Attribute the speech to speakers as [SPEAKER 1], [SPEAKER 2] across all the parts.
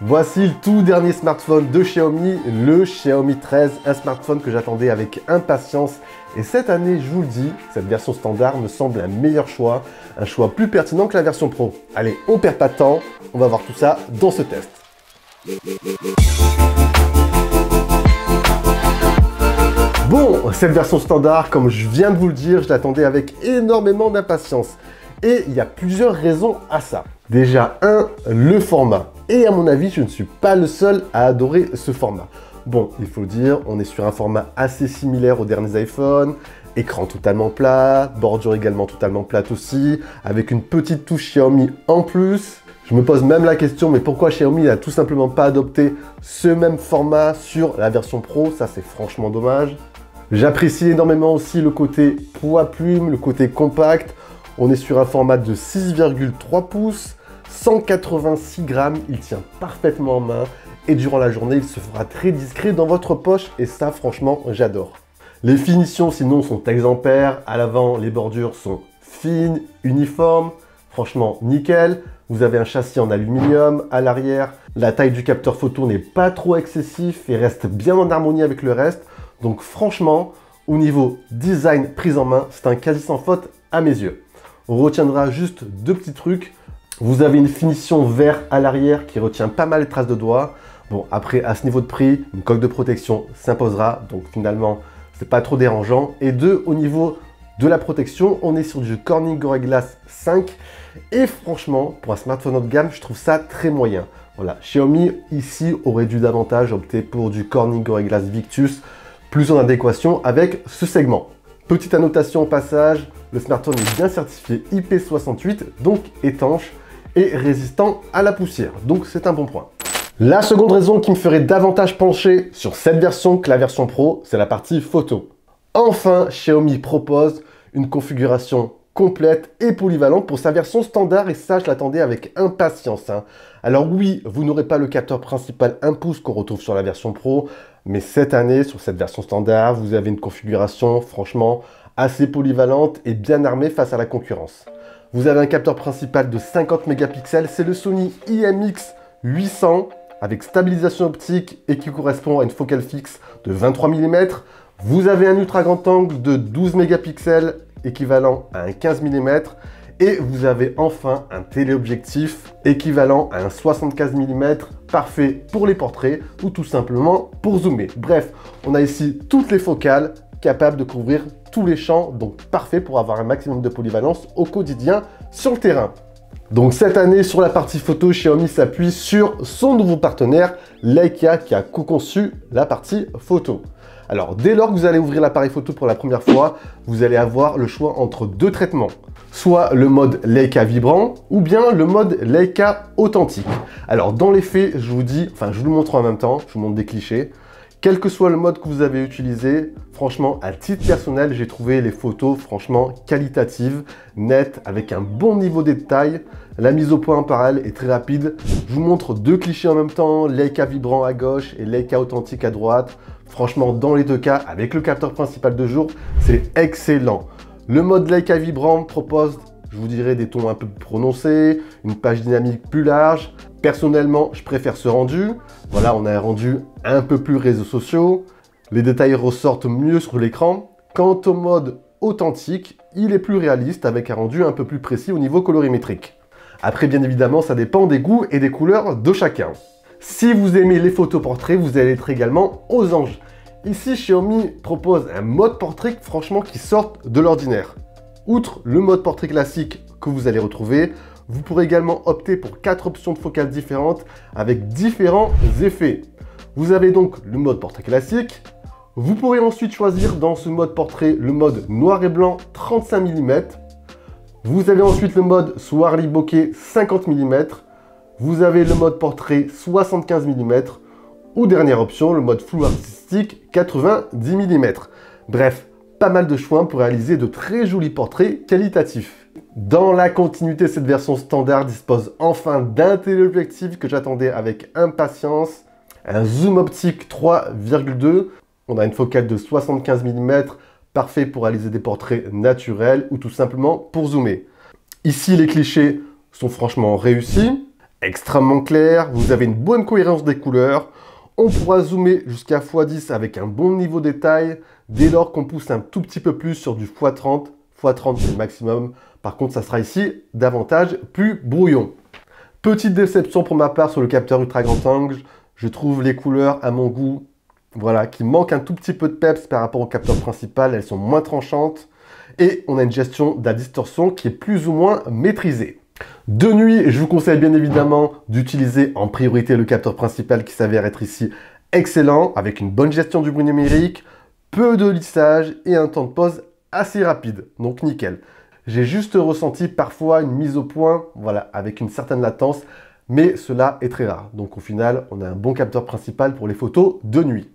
[SPEAKER 1] Voici le tout dernier smartphone de Xiaomi, le Xiaomi 13, un smartphone que j'attendais avec impatience. Et cette année, je vous le dis, cette version standard me semble un meilleur choix, un choix plus pertinent que la version Pro. Allez, on perd pas de temps, on va voir tout ça dans ce test. Bon, cette version standard, comme je viens de vous le dire, je l'attendais avec énormément d'impatience. Et il y a plusieurs raisons à ça. Déjà, le format. Et à mon avis, je ne suis pas le seul à adorer ce format. Bon, il faut le dire, on est sur un format assez similaire aux derniers iPhones. Écran totalement plat, bordure également totalement plate aussi, avec une petite touche Xiaomi en plus. Je me pose même la question, mais pourquoi Xiaomi n'a tout simplement pas adopté ce même format sur la version Pro? Ça, c'est franchement dommage. J'apprécie énormément aussi le côté poids-plume, le côté compact. On est sur un format de 6,3 pouces, 186 grammes, il tient parfaitement en main et durant la journée, il se fera très discret dans votre poche et ça, franchement, j'adore. Les finitions, sinon, sont exemplaires. À l'avant, les bordures sont fines, uniformes, franchement, nickel. Vous avez un châssis en aluminium. À l'arrière, la taille du capteur photo n'est pas trop excessif et reste bien en harmonie avec le reste. Donc franchement, au niveau design, prise en main, c'est un quasi sans faute à mes yeux. On retiendra juste deux petits trucs. Vous avez une finition vert à l'arrière qui retient pas mal les traces de doigts. Bon, après, à ce niveau de prix, une coque de protection s'imposera. Donc finalement, c'est pas trop dérangeant. Et deux, au niveau de la protection, on est sur du Corning Gorilla Glass 5. Et franchement, pour un smartphone haut de gamme, je trouve ça très moyen. Voilà, Xiaomi, ici, aurait dû davantage opter pour du Corning Gorilla Glass Victus, plus en adéquation avec ce segment. Petite annotation au passage, le smartphone est bien certifié IP68, donc étanche et résistant à la poussière. Donc c'est un bon point. La seconde raison qui me ferait davantage pencher sur cette version que la version Pro, c'est la partie photo. Enfin, Xiaomi propose une configuration complète et polyvalente pour sa version standard et ça, je l'attendais avec impatience. Alors oui, vous n'aurez pas le capteur principal 1 pouce qu'on retrouve sur la version Pro, mais cette année, sur cette version standard, vous avez une configuration franchement assez polyvalente et bien armée face à la concurrence. Vous avez un capteur principal de 50 mégapixels, c'est le Sony IMX 800 avec stabilisation optique et qui correspond à une focale fixe de 23 mm. Vous avez un ultra grand angle de 12 mégapixels équivalent à un 15 mm et vous avez enfin un téléobjectif équivalent à un 75 mm parfait pour les portraits ou tout simplement pour zoomer. Bref, on a ici toutes les focales capables de couvrir tous les champs, donc parfait pour avoir un maximum de polyvalence au quotidien sur le terrain. Donc cette année, sur la partie photo, Xiaomi s'appuie sur son nouveau partenaire, Leica, qui a co-conçu la partie photo. Alors, dès lors que vous allez ouvrir l'appareil photo pour la première fois, vous allez avoir le choix entre deux traitements. Soit le mode Leica vibrant, ou bien le mode Leica authentique. Alors, dans les faits, je vous dis, enfin, je vous le montre en même temps, je vous montre des clichés. Quel que soit le mode que vous avez utilisé, franchement, à titre personnel, j'ai trouvé les photos franchement qualitatives, nettes, avec un bon niveau de détail. La mise au point en parallèle est très rapide. Je vous montre deux clichés en même temps, Leica vibrant à gauche et Leica authentique à droite. Franchement, dans les deux cas, avec le capteur principal de jour, c'est excellent. Le mode Leica vibrant propose, je vous dirais, des tons un peu plus prononcés, une page dynamique plus large. Personnellement, je préfère ce rendu. Voilà, on a un rendu un peu plus réseaux sociaux. Les détails ressortent mieux sur l'écran. Quant au mode authentique, il est plus réaliste avec un rendu un peu plus précis au niveau colorimétrique. Après, bien évidemment, ça dépend des goûts et des couleurs de chacun. Si vous aimez les photos portraits, vous allez être également aux anges. Ici, Xiaomi propose un mode portrait franchement qui sort de l'ordinaire. Outre le mode portrait classique que vous allez retrouver, vous pourrez également opter pour 4 options de focale différentes avec différents effets. Vous avez donc le mode portrait classique. Vous pourrez ensuite choisir dans ce mode portrait le mode noir et blanc 35 mm. Vous avez ensuite le mode Swarly Bokeh 50 mm. Vous avez le mode portrait 75 mm. Ou dernière option, le mode flou artistique 90 mm. Bref, pas mal de choix pour réaliser de très jolis portraits qualitatifs. Dans la continuité, cette version standard dispose enfin d'un téléobjectif que j'attendais avec impatience. Un zoom optique 3,2. On a une focale de 75 mm, parfait pour réaliser des portraits naturels ou tout simplement pour zoomer. Ici, les clichés sont franchement réussis. extrêmement clair, vous avez une bonne cohérence des couleurs, on pourra zoomer jusqu'à x10 avec un bon niveau de détail, dès lors qu'on pousse un tout petit peu plus sur du x30, x30 c'est le maximum, par contre ça sera ici davantage plus brouillon. Petite déception pour ma part sur le capteur ultra grand angle, je trouve les couleurs à mon goût, voilà, qui manquent un tout petit peu de peps par rapport au capteur principal, elles sont moins tranchantes, et on a une gestion de la distorsion qui est plus ou moins maîtrisée. De nuit, je vous conseille bien évidemment d'utiliser en priorité le capteur principal qui s'avère être ici excellent, avec une bonne gestion du bruit numérique, peu de lissage et un temps de pause assez rapide, donc nickel. J'ai juste ressenti parfois une mise au point, voilà, avec une certaine latence, mais cela est très rare. Donc au final, on a un bon capteur principal pour les photos de nuit.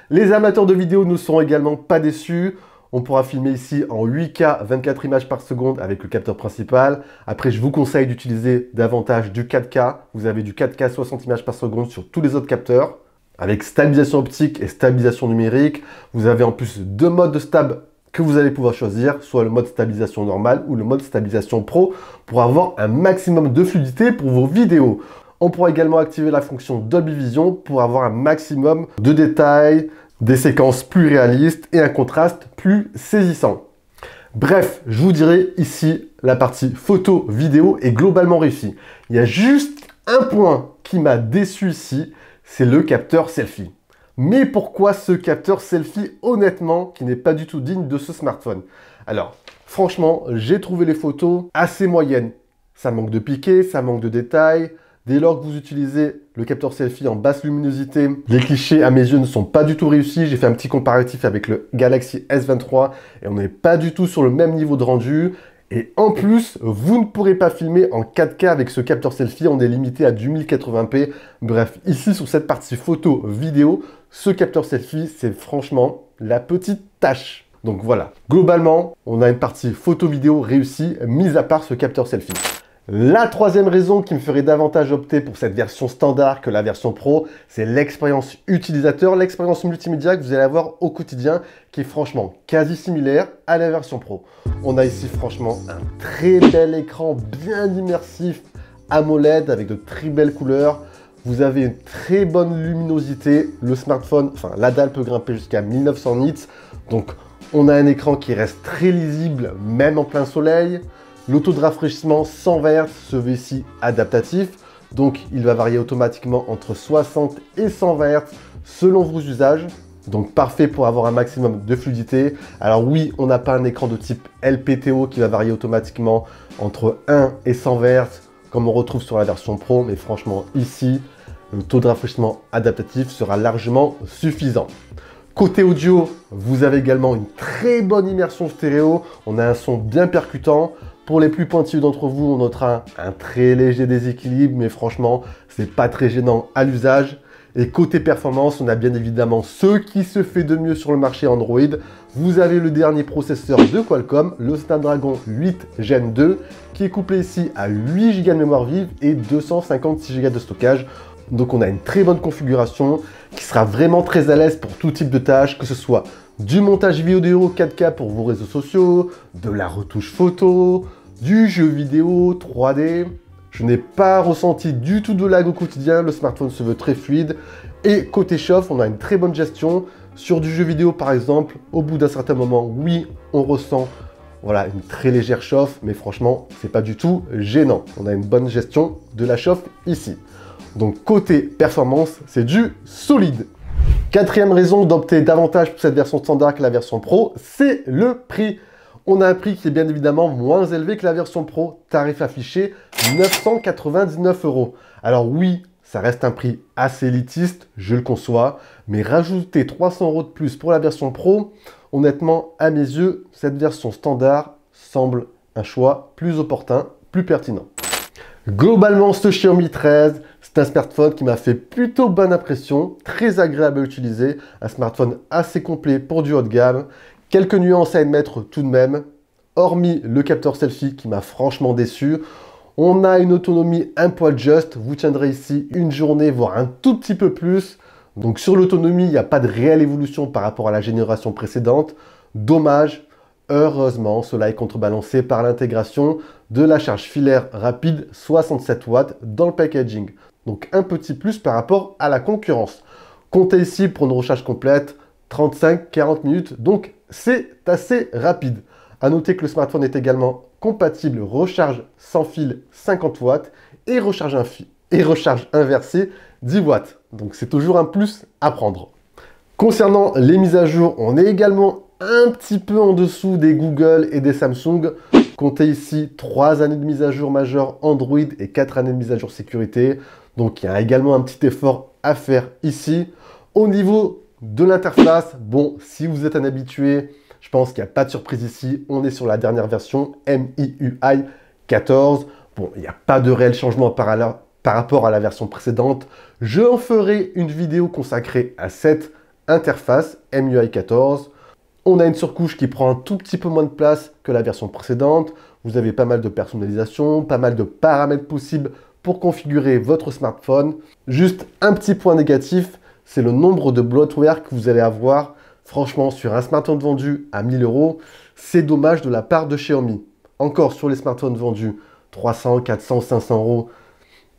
[SPEAKER 1] Les amateurs de vidéo ne seront également pas déçus. On pourra filmer ici en 8K 24 images par seconde avec le capteur principal. Après, je vous conseille d'utiliser davantage du 4K. Vous avez du 4K 60 images par seconde sur tous les autres capteurs. Avec stabilisation optique et stabilisation numérique. Vous avez en plus deux modes de stab que vous allez pouvoir choisir, soit le mode stabilisation normal ou le mode stabilisation pro pour avoir un maximum de fluidité pour vos vidéos. On pourra également activer la fonction Dolby Vision pour avoir un maximum de détails, des séquences plus réalistes et un contraste plus saisissant. Bref, je vous dirais ici, la partie photo, vidéo est globalement réussie. Il y a juste un point qui m'a déçu ici, c'est le capteur selfie. Mais pourquoi ce capteur selfie, honnêtement, qui n'est pas du tout digne de ce smartphone? Alors, franchement, j'ai trouvé les photos assez moyennes. Ça manque de piqué, ça manque de détails. Dès lors que vous utilisez le capteur selfie en basse luminosité, les clichés à mes yeux ne sont pas du tout réussis. J'ai fait un petit comparatif avec le Galaxy S23 et on n'est pas du tout sur le même niveau de rendu. Et en plus, vous ne pourrez pas filmer en 4K avec ce capteur selfie, on est limité à du 1080p. Bref, ici sur cette partie photo vidéo, ce capteur selfie, c'est franchement la petite tâche. Donc voilà, globalement, on a une partie photo vidéo réussie, mis à part ce capteur selfie. La troisième raison qui me ferait davantage opter pour cette version standard que la version pro, c'est l'expérience utilisateur, l'expérience multimédia que vous allez avoir au quotidien, qui est franchement quasi similaire à la version pro. On a ici franchement un très bel écran bien immersif AMOLED avec de très belles couleurs. Vous avez une très bonne luminosité. Le smartphone, enfin la dalle peut grimper jusqu'à 1900 nits. Donc on a un écran qui reste très lisible même en plein soleil. Le taux de rafraîchissement 120 Hz se veut ici adaptatif, donc il va varier automatiquement entre 60 et 120 Hz selon vos usages, donc parfait pour avoir un maximum de fluidité. Alors oui, on n'a pas un écran de type LPTO qui va varier automatiquement entre 1 et 120 Hz comme on retrouve sur la version Pro, mais franchement ici, le taux de rafraîchissement adaptatif sera largement suffisant. Côté audio, vous avez également une très bonne immersion stéréo, on a un son bien percutant. Pour les plus pointilleux d'entre vous, on notera un très léger déséquilibre, mais franchement, c'est pas très gênant à l'usage. Et côté performance, on a bien évidemment ce qui se fait de mieux sur le marché Android. Vous avez le dernier processeur de Qualcomm, le Snapdragon 8 Gen 2, qui est couplé ici à 8 Go de mémoire vive et 256 Go de stockage. Donc on a une très bonne configuration qui sera vraiment très à l'aise pour tout type de tâches, que ce soit du montage vidéo 4K pour vos réseaux sociaux, de la retouche photo, du jeu vidéo 3D. Je n'ai pas ressenti du tout de lag au quotidien, le smartphone se veut très fluide. Et côté chauffe, on a une très bonne gestion. Sur du jeu vidéo par exemple, au bout d'un certain moment, oui, on ressent voilà, une très légère chauffe, mais franchement, c'est pas du tout gênant. On a une bonne gestion de la chauffe ici. Donc côté performance, c'est du solide. Quatrième raison d'opter davantage pour cette version standard que la version Pro, c'est le prix. On a un prix qui est bien évidemment moins élevé que la version Pro. Tarif affiché 999 €. Alors oui, ça reste un prix assez élitiste, je le conçois, mais rajouter 300 € de plus pour la version Pro, honnêtement, à mes yeux, cette version standard semble un choix plus opportun, plus pertinent. Globalement, ce Xiaomi 13, c'est un smartphone qui m'a fait plutôt bonne impression, très agréable à utiliser, un smartphone assez complet pour du haut de gamme. Quelques nuances à admettre tout de même, hormis le capteur selfie qui m'a franchement déçu. On a une autonomie un poil juste, vous tiendrez ici une journée, voire un tout petit peu plus. Donc sur l'autonomie, il n'y a pas de réelle évolution par rapport à la génération précédente. Dommage. Heureusement, cela est contrebalancé par l'intégration de la charge filaire rapide 67 watts dans le packaging. Donc un petit plus par rapport à la concurrence. Comptez ici pour une recharge complète 35-40 minutes, donc c'est assez rapide. A noter que le smartphone est également compatible recharge sans fil 50 watts et recharge inversée 10 watts. Donc c'est toujours un plus à prendre. Concernant les mises à jour, on est également un petit peu en dessous des Google et des Samsung. Comptez ici 3 années de mise à jour majeure Android et 4 années de mise à jour sécurité. Donc il y a également un petit effort à faire ici. Au niveau de l'interface, bon, si vous êtes un habitué, je pense qu'il n'y a pas de surprise ici. On est sur la dernière version MIUI 14. Bon, il n'y a pas de réel changement par rapport à la version précédente. Je en ferai une vidéo consacrée à cette interface MIUI 14. On a une surcouche qui prend un tout petit peu moins de place que la version précédente. Vous avez pas mal de personnalisation, pas mal de paramètres possibles pour configurer votre smartphone. Juste un petit point négatif, c'est le nombre de bloatware que vous allez avoir. Franchement, sur un smartphone vendu à 1000 €, c'est dommage de la part de Xiaomi. Encore sur les smartphones vendus 300, 400, 500 €,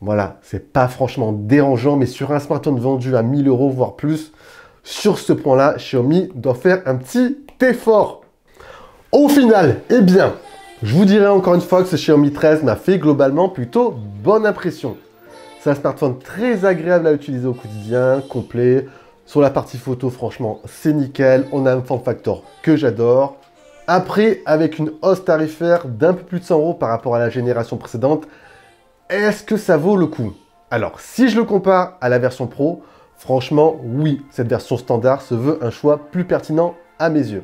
[SPEAKER 1] voilà, c'est pas franchement dérangeant, mais sur un smartphone vendu à 1000 €, voire plus, sur ce point-là, Xiaomi doit faire un petit effort. Au final, eh bien, je vous dirais encore une fois que ce Xiaomi 13 m'a fait globalement plutôt bonne impression. C'est un smartphone très agréable à utiliser au quotidien, complet. Sur la partie photo, franchement, c'est nickel. On a un form factor que j'adore. Après, avec une hausse tarifaire d'un peu plus de 100 € par rapport à la génération précédente, est-ce que ça vaut le coup? Alors, si je le compare à la version Pro, franchement, oui, cette version standard se veut un choix plus pertinent à mes yeux.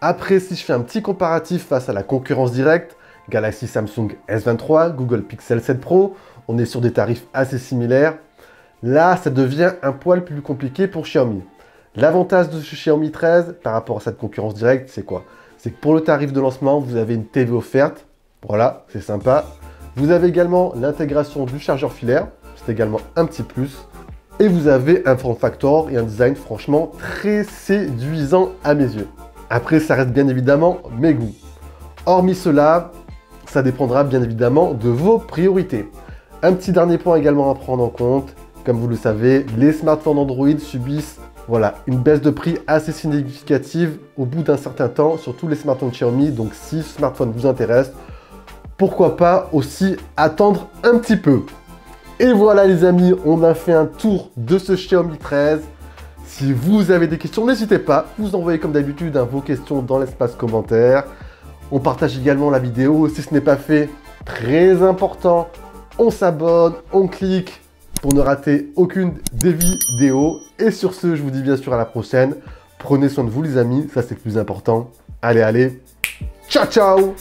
[SPEAKER 1] Après, si je fais un petit comparatif face à la concurrence directe, Galaxy Samsung S23, Google Pixel 7 Pro, on est sur des tarifs assez similaires. Là, ça devient un poil plus compliqué pour Xiaomi. L'avantage de ce Xiaomi 13 par rapport à cette concurrence directe, c'est quoi? C'est que pour le tarif de lancement, vous avez une TV offerte. Voilà, c'est sympa. Vous avez également l'intégration du chargeur filaire. C'est également un petit plus. Et vous avez un form factor et un design franchement très séduisant à mes yeux. Après, ça reste bien évidemment mes goûts. Hormis cela, ça dépendra bien évidemment de vos priorités. Un petit dernier point également à prendre en compte. Comme vous le savez, les smartphones Android subissent une baisse de prix assez significative au bout d'un certain temps, sur tous les smartphones Xiaomi. Donc si ce smartphone vous intéresse, pourquoi pas aussi attendre un petit peu. Et voilà les amis, on a fait un tour de ce Xiaomi 13. Si vous avez des questions, n'hésitez pas, vous envoyez comme d'habitude vos questions dans l'espace commentaire. On partage également la vidéo, si ce n'est pas fait, très important, on s'abonne, on clique pour ne rater aucune des vidéos. Et sur ce, je vous dis bien sûr à la prochaine. Prenez soin de vous les amis, ça c'est le plus important. Allez, ciao ciao!